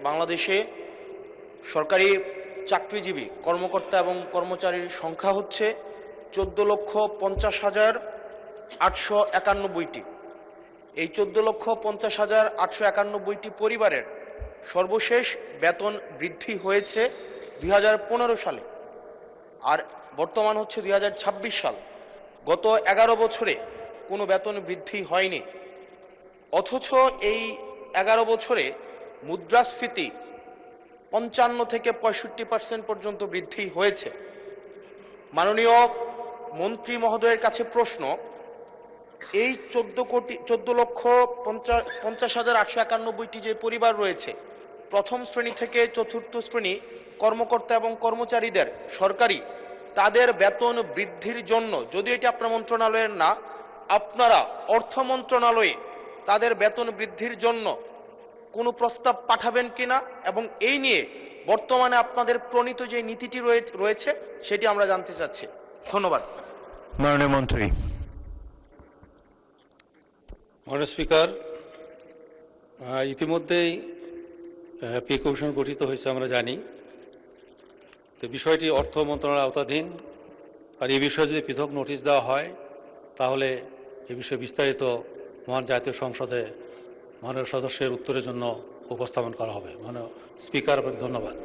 বাংলাদেশে সরকারি চাকরিজীবী কর্মকর্তা এবং কর্মচারীর সংখ্যা হচ্ছে 14,50,891টি। এই 14,50,891টি পরিবারের সর্বশেষ বেতন বৃদ্ধি হয়েছে 2015 সালে, আর বর্তমান হচ্ছে 2026 সাল। গত 11 বছরে কোনো বেতন বৃদ্ধি হয়নি, অথচ এই 11 বছরে মুদ্রাস্ফীতি 55 থেকে 65% পর্যন্ত বৃদ্ধি হয়েছে। মাননীয় মন্ত্রী মহোদয়ের কাছে প্রশ্ন, এই 14,50,891টি যে পরিবার রয়েছে, প্রথম শ্রেণী থেকে চতুর্থ শ্রেণী কর্মকর্তা এবং কর্মচারীদের সরকারি তাদের বেতন বৃদ্ধির জন্য, যদি এটি আপনার মন্ত্রণালয়ের না, আপনারা অর্থ মন্ত্রণালয়ে তাদের বেতন বৃদ্ধির জন্য কোনো প্রস্তাব পাঠাবেন কিনা, এবং এই নিয়ে বর্তমানে আপনাদের প্রণীত যে নীতিটি রয়েছে সেটি আমরা জানতে চাচ্ছি। ধন্যবাদ। মাননীয় মন্ত্রী। মাননীয় স্পিকার, ইতিমধ্যেই পে কমিশন গঠিত হয়েছে আমরা জানি। তো বিষয়টি অর্থ মন্ত্রণালয়ের আওতাধীন, আর এই বিষয়ে যদি পৃথক নোটিশ দেওয়া হয় তাহলে এ বিষয়ে বিস্তারিত মহান জাতীয় সংসদে মাননীয় সদস্যের উত্তরের জন্য উপস্থাপন করা হবে। মাননীয় স্পিকার, আপনাকে ধন্যবাদ।